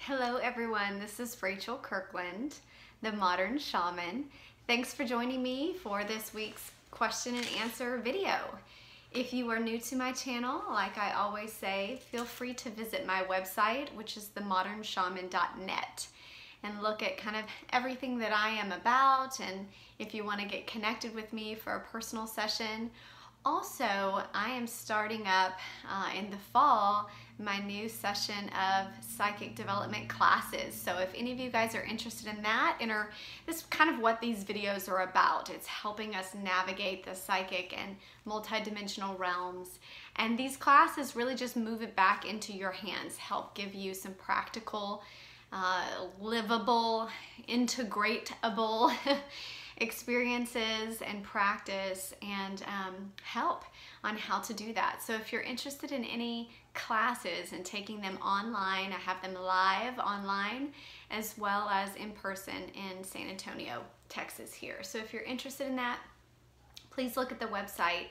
Hello everyone, this is Rachel Kirkland, the Modern Shaman. Thanks for joining me for this week's question and answer video. If you are new to my channel, like I always say, feel free to visit my website, which is themodernshaman.net, and look at kind of everything that I am about, and if you want to get connected with me for a personal session. Also, I am starting up in the fall my new session of psychic development classes. So if any of you guys are interested in that, this is kind of what these videos are about. It's helping us navigate the psychic and multidimensional realms. And these classes really just move it back into your hands, help give you some practical, livable, integratable experiences and practice and help on how to do that. So if you're interested in any classes and taking them online, I have them live online as well as in person in San Antonio, Texas here. So if you're interested in that, please look at the website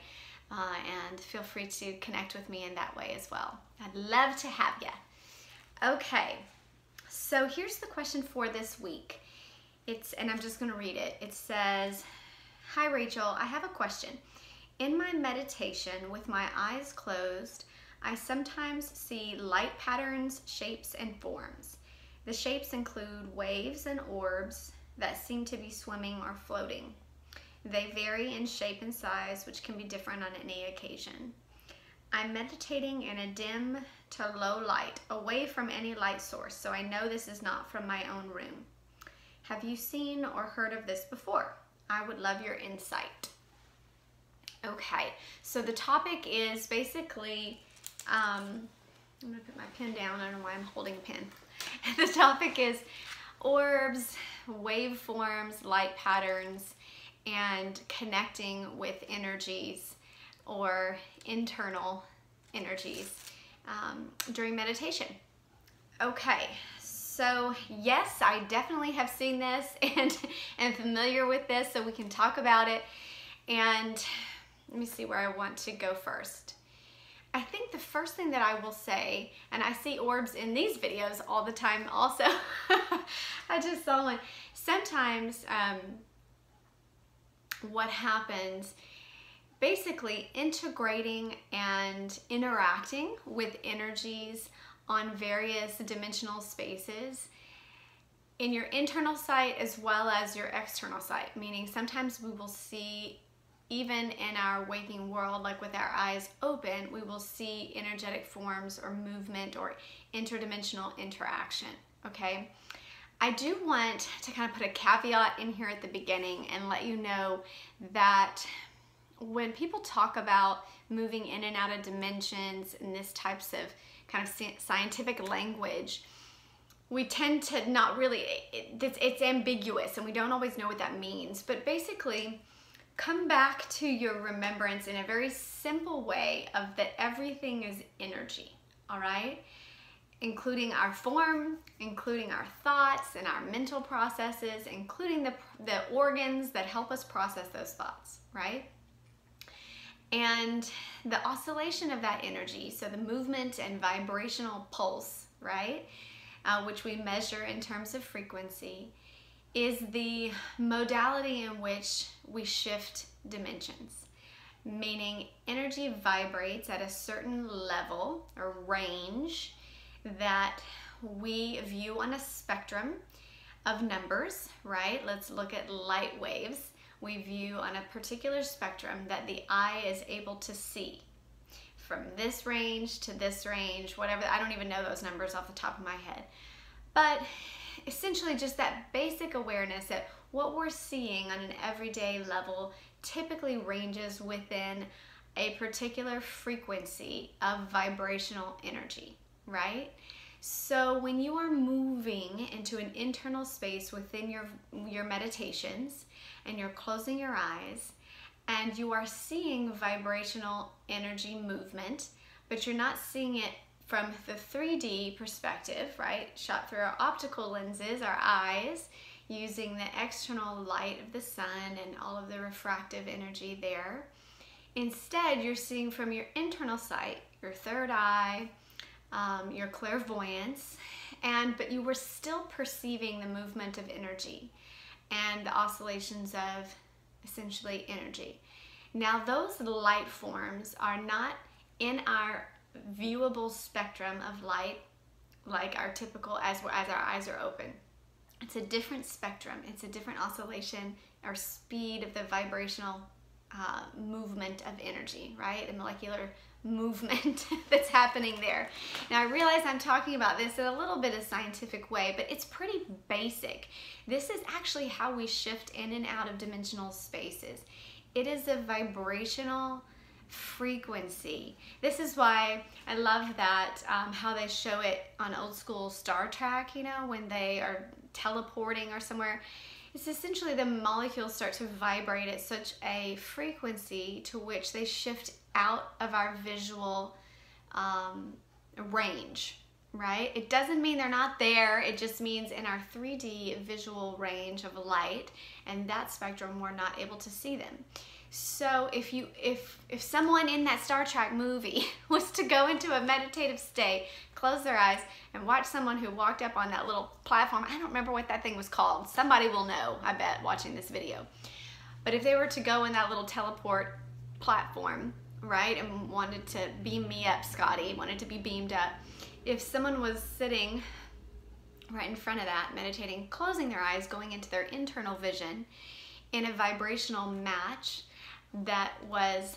and feel free to connect with me in that way as well. I'd love to have you. Okay, so here's the question for this week. And I'm just going to read it. It says, "Hi Rachel, I have a question. In my meditation with my eyes closed, I sometimes see light patterns, shapes, and forms. The shapes include waves and orbs that seem to be swimming or floating. They vary in shape and size, which can be different on any occasion. I'm meditating in a dim to low light, away from any light source, so I know this is not from my own room. Have you seen or heard of this before? I would love your insight." Okay, so the topic is basically, I'm gonna put my pen down. I don't know why I'm holding a pen. The topic is orbs, waveforms, light patterns, and connecting with energies or internal energies during meditation. Okay. So yes, I definitely have seen this and am familiar with this, so we can talk about it. And let me see where I want to go first. I think the first thing that I will say, and I see orbs in these videos all the time also. I just saw one. Sometimes what happens, basically integrating and interacting with energies on various dimensional spaces in your internal sight as well as your external sight, meaning sometimes we will see, even in our waking world, like with our eyes open, we will see energetic forms or movement or interdimensional interaction, okay? I do want to kind of put a caveat in here at the beginning and let you know that when people talk about moving in and out of dimensions and this types of kind of scientific language, we tend to not really, it's ambiguous and we don't always know what that means. But basically, come back to your remembrance in a very simple way of that everything is energy, all right? Including our form, including our thoughts and our mental processes, including the organs that help us process those thoughts, right? And the oscillation of that energy, so the movement and vibrational pulse, right, which we measure in terms of frequency, is the modality in which we shift dimensions. Meaning energy vibrates at a certain level or range that we view on a spectrum of numbers, right? Let's look at light waves. We view on a particular spectrum that the eye is able to see from this range to this range, whatever. I don't even know those numbers off the top of my head. But essentially just that basic awareness that what we're seeing on an everyday level typically ranges within a particular frequency of vibrational energy, right? So when you are moving into an internal space within your meditations, and you're closing your eyes and you are seeing vibrational energy movement, but you're not seeing it from the 3D perspective, right? Shot through our optical lenses, our eyes, using the external light of the sun and all of the refractive energy there. Instead, you're seeing from your internal sight, your third eye, your clairvoyance, but you were still perceiving the movement of energy and the oscillations of essentially energy. Now those light forms are not in our viewable spectrum of light like our typical as our eyes are open. It's a different spectrum. It's a different oscillation or speed of the vibrational movement of energy, right? The molecular movement that's happening there. Now I realize I'm talking about this in a little bit of scientific way, but it's pretty basic. This is actually how we shift in and out of dimensional spaces. It is a vibrational frequency. This is why I love that how they show it on old school Star Trek, you know, when they are teleporting or somewhere. It's essentially the molecules start to vibrate at such a frequency to which they shift out of our visual range, right? It doesn't mean they're not there. It just means in our 3D visual range of light and that spectrum, we're not able to see them. So if someone in that Star Trek movie was to go into a meditative state, close their eyes, and watch someone who walked up on that little platform, I don't remember what that thing was called. Somebody will know, I bet, watching this video. But if they were to go in that little teleport platform, right, and wanted to beam me up, Scotty, wanted to be beamed up, if someone was sitting right in front of that, meditating, closing their eyes, going into their internal vision in a vibrational match that was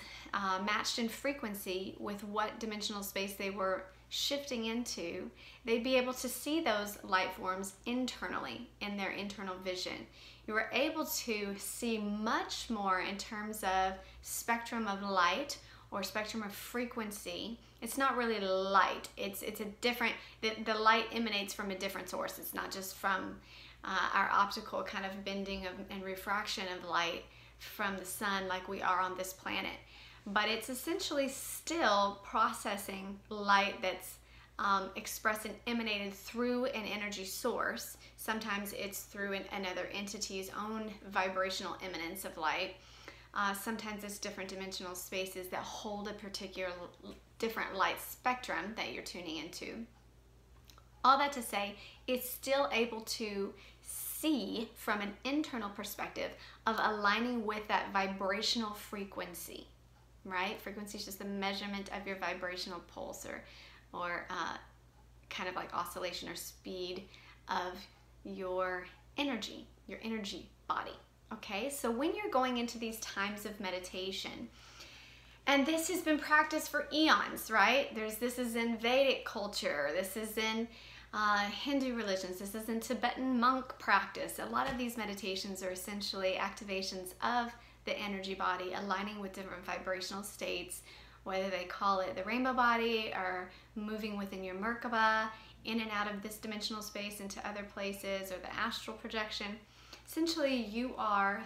matched in frequency with what dimensional space they were shifting into, they'd be able to see those light forms internally in their internal vision. You were able to see much more in terms of spectrum of light or spectrum of frequency. It's not really light. It's a different, the light emanates from a different source. It's not just from our optical kind of bending and refraction of light from the sun like we are on this planet. But it's essentially still processing light that's expressed and emanated through an energy source. Sometimes it's through another entity's own vibrational eminence of light. Sometimes it's different dimensional spaces that hold a particular different light spectrum that you're tuning into. All that to say, it's still able to see from an internal perspective of aligning with that vibrational frequency, right? Frequency is just the measurement of your vibrational pulse or kind of like oscillation or speed of your energy body. Okay, so when you're going into these times of meditation, and this has been practiced for eons, right? This is in Vedic culture, this is in Hindu religions, this is in Tibetan monk practice. A lot of these meditations are essentially activations of the energy body, aligning with different vibrational states, whether they call it the rainbow body or moving within your Merkaba, in and out of this dimensional space into other places, or the astral projection. Essentially, you are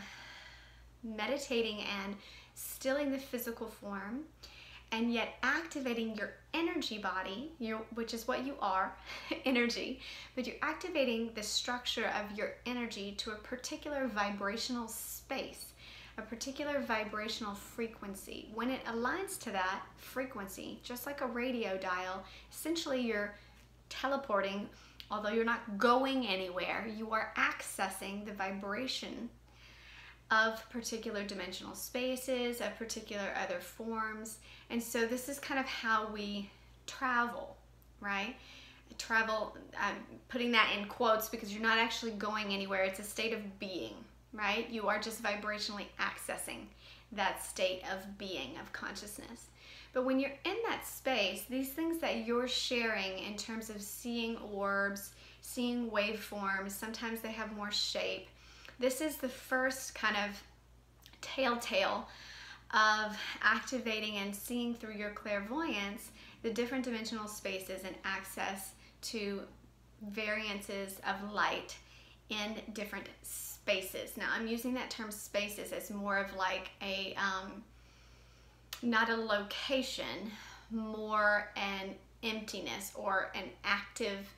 meditating and stilling the physical form, and yet activating your energy body, which is what you are, energy, but you're activating the structure of your energy to a particular vibrational space, a particular vibrational frequency. When it aligns to that frequency, just like a radio dial, essentially you're teleporting. Although you're not going anywhere, you are accessing the vibration of particular dimensional spaces, of particular other forms. And so this is kind of how we travel, right? Travel, I'm putting that in quotes because you're not actually going anywhere. It's a state of being, right? You are just vibrationally accessing that state of being, of consciousness. But when you're in that space, these things that you're sharing in terms of seeing orbs, seeing waveforms, sometimes they have more shape. This is the first kind of telltale of activating and seeing through your clairvoyance the different dimensional spaces and access to variances of light in different spaces. Now, I'm using that term spaces as more of like a not a location, more an emptiness or an active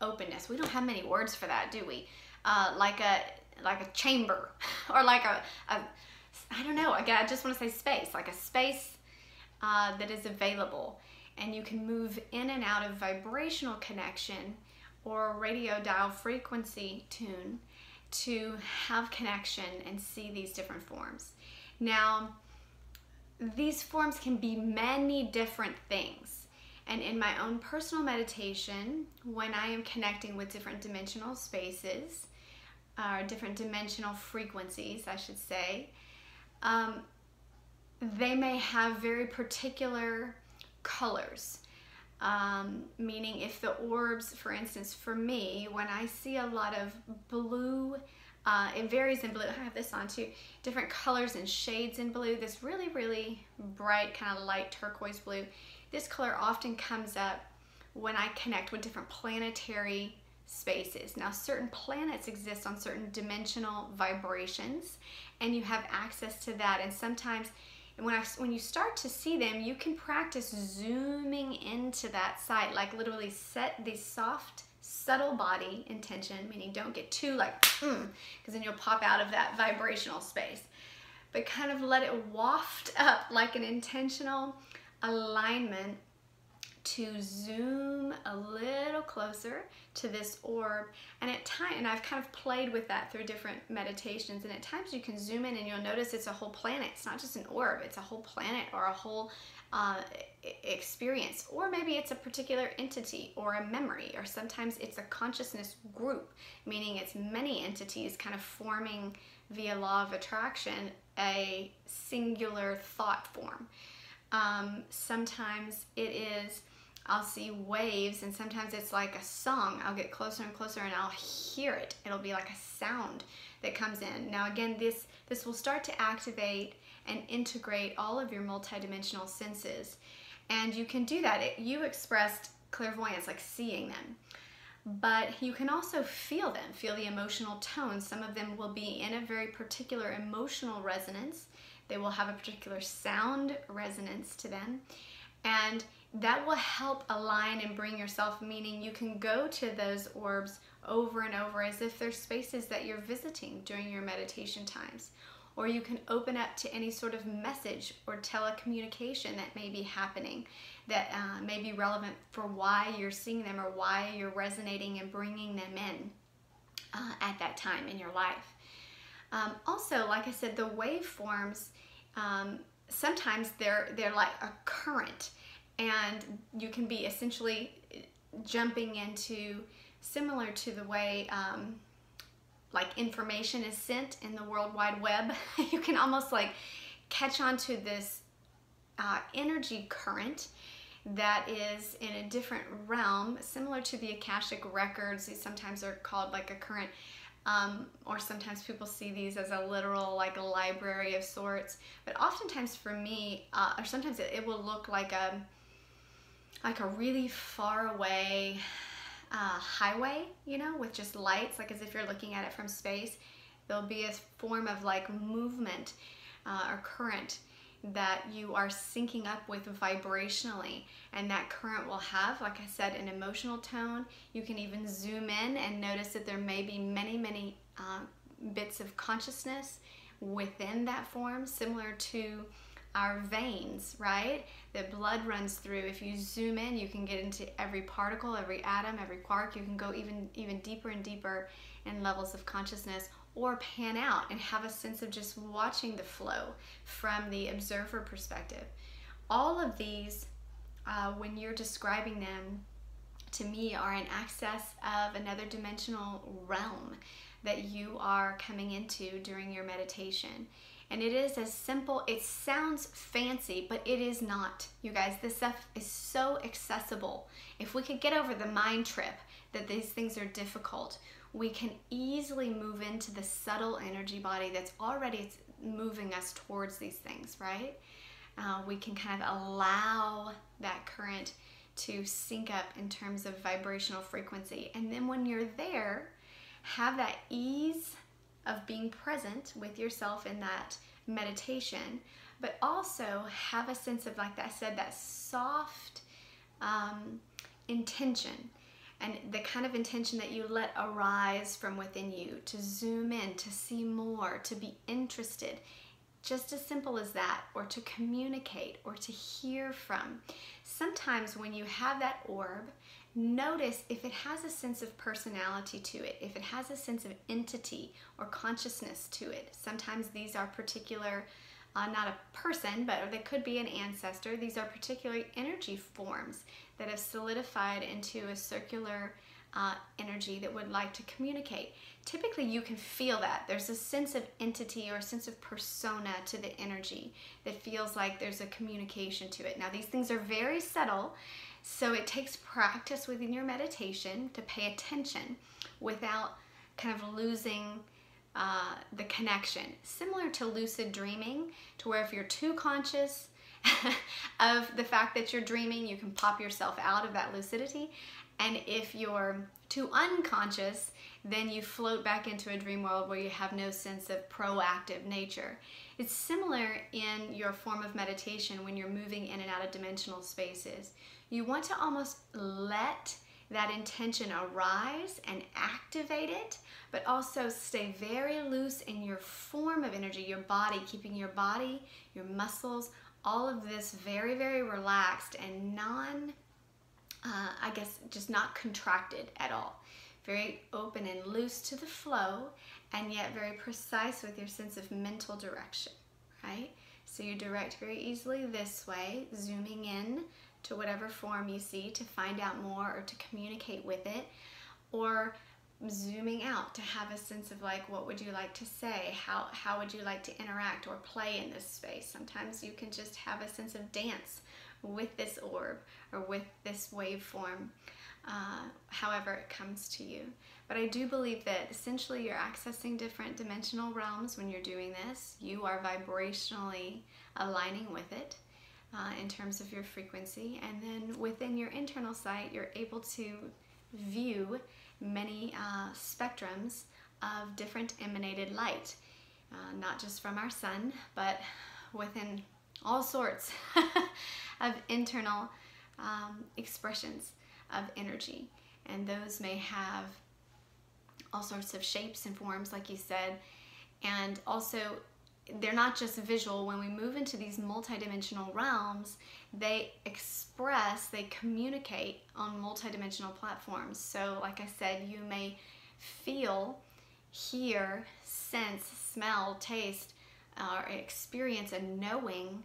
openness. We don't have many words for that, do we? Like a chamber, or like a I don't know. Again, I just want to say space, like a space that is available. and you can move in and out of vibrational connection or radio dial frequency tune to have connection and see these different forms. Now, these forms can be many different things. And in my own personal meditation, when I am connecting with different dimensional spaces, or different dimensional frequencies, I should say, they may have very particular colors. Meaning if the orbs, for instance, for me, when I see a lot of blue, it varies in blue. I have this on too. Different colors and shades in blue. This really, really bright kind of light turquoise blue. This color often comes up when I connect with different planetary spaces. Now, certain planets exist on certain dimensional vibrations, and you have access to that. And sometimes when you start to see them, you can practice zooming into that site, like literally set the soft, subtle body intention, meaning don't get too like, because then you'll pop out of that vibrational space. But kind of let it waft up like an intentional alignment to zoom a little closer to this orb. And at times, and I've kind of played with that through different meditations, and at times you can zoom in and you'll notice it's a whole planet. It's not just an orb, it's a whole planet or a whole experience. Or maybe it's a particular entity or a memory, or sometimes it's a consciousness group, meaning it's many entities kind of forming via law of attraction a singular thought form. Sometimes it is, I'll see waves, and sometimes it's like a song. I'll get closer and closer and I'll hear it. It'll be like a sound that comes in. Now again, this will start to activate and integrate all of your multidimensional senses. And you can do that. You expressed clairvoyance, like seeing them. But you can also feel them, feel the emotional tones. Some of them will be in a very particular emotional resonance. They will have a particular sound resonance to them. And that will help align and bring yourself, meaning you can go to those orbs over and over as if they're spaces that you're visiting during your meditation times. Or you can open up to any sort of message or telecommunication that may be happening that may be relevant for why you're seeing them or why you're resonating and bringing them in at that time in your life. Also, like I said, the waveforms, sometimes they're like a current, and you can be essentially jumping into, similar to the way like information is sent in the World Wide Web. You can almost like catch onto this energy current that is in a different realm, similar to the Akashic records. These sometimes are called like a current, or sometimes people see these as a literal like a library of sorts. But oftentimes for me, or sometimes it will look like a really far away highway, you know, with just lights, like as if you're looking at it from space. There'll be a form of like movement or current that you are syncing up with vibrationally, and that current will have, like I said, an emotional tone. You can even zoom in and notice that there may be many bits of consciousness within that form, similar to our veins, right? The blood runs through. If you zoom in, you can get into every particle, every atom, every quark. You can go even deeper and deeper in levels of consciousness, or pan out and have a sense of just watching the flow from the observer perspective. All of these, when you're describing them to me, are in access of another dimensional realm that you are coming into during your meditation. And it is as simple, it sounds fancy, but it is not. You guys, this stuff is so accessible. If we could get over the mind trip that these things are difficult, we can easily move into the subtle energy body that's already moving us towards these things, right? We can kind of allow that current to sync up in terms of vibrational frequency. And then when you're there, have that ease of being present with yourself in that meditation, but also have a sense of, like I said, that soft intention, and the kind of intention that you let arise from within you to zoom in, to see more, to be interested, Just as simple as that, or to communicate, or to hear from. Sometimes when you have that orb, notice if it has a sense of personality to it, if it has a sense of entity or consciousness to it. Sometimes these are particular, not a person, but they could be an ancestor. These are particular energy forms that have solidified into a circular energy that would like to communicate. Typically you can feel that. There's a sense of entity or a sense of persona to the energy that feels like there's a communication to it. Now these things are very subtle, so it takes practice within your meditation to pay attention without kind of losing the connection. Similar to lucid dreaming, to where if you're too conscious of the fact that you're dreaming, you can pop yourself out of that lucidity. And if you're too unconscious, then you float back into a dream world where you have no sense of proactive nature. It's similar in your form of meditation when you're moving in and out of dimensional spaces. You want to almost let that intention arise and activate it, but also stay very loose in your form of energy, your body, keeping your body, your muscles, all of this very, very relaxed and just not contracted at all. Very open and loose to the flow, and yet very precise with your sense of mental direction, right? So you direct very easily this way, zooming in to whatever form you see to find out more or to communicate with it, or zooming out to have a sense of like, what would you like to say? How would you like to interact or play in this space? Sometimes you can just have a sense of dance with this orb or with this waveform, however it comes to you. But I do believe that essentially you're accessing different dimensional realms when you're doing this. You are vibrationally aligning with it in terms of your frequency, and then within your internal sight you're able to view many spectrums of different emanated light, not just from our sun, but within all sorts of internal expressions of energy. And those may have all sorts of shapes and forms, like you said, and also they're not just visual. When we move into these multidimensional realms, they express, they communicate on multidimensional platforms. So like I said, you may feel, hear, sense, smell, taste, or experience a knowing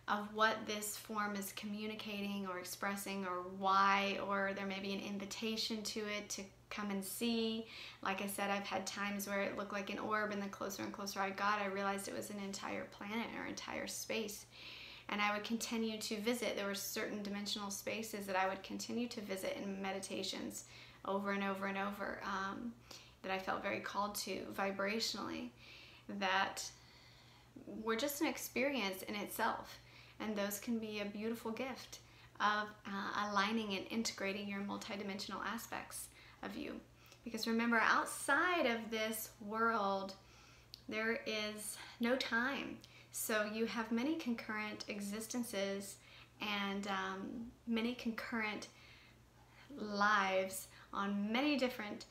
of what this form is communicating or expressing, or why, or there may be an invitation to it to come and see. Like I said, I've had times where it looked like an orb, and the closer and closer I got, I realized it was an entire planet or entire space. And I would continue to visit. There were certain dimensional spaces that I would continue to visit in meditations over and over and over, that I felt very called to vibrationally, that were just an experience in itself. And those can be a beautiful gift of aligning and integrating your multidimensional aspects of you. Because remember, outside of this world, there is no time. So you have many concurrent existences and many concurrent lives on many different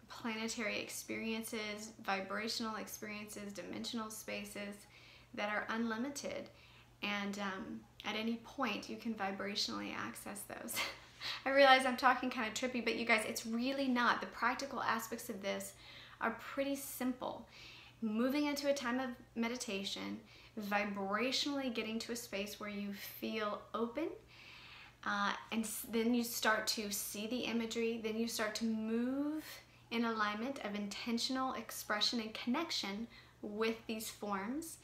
planetary experiences, vibrational experiences, dimensional spaces that are unlimited. And at any point you can vibrationally access those. I realize I'm talking kind of trippy, but you guys, it's really not. The practical aspects of this are pretty simple. Moving into a time of meditation, vibrationally getting to a space where you feel open, and then you start to see the imagery, then you start to move in alignment of intentional expression and connection with these forms,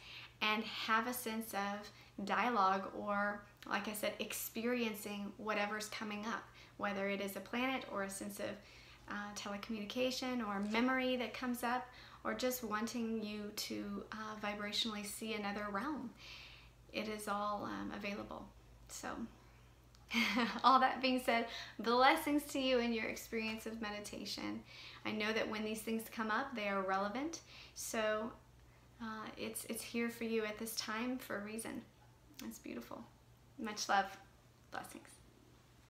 and have a sense of dialogue, or like I said, experiencing whatever's coming up, whether it is a planet or a sense of telecommunication or memory that comes up, or just wanting you to vibrationally see another realm. It is all available. So all that being said, blessings to you in your experience of meditation. I know that when these things come up, they are relevant. So it's here for you at this time for a reason. It's beautiful. Much love. Blessings.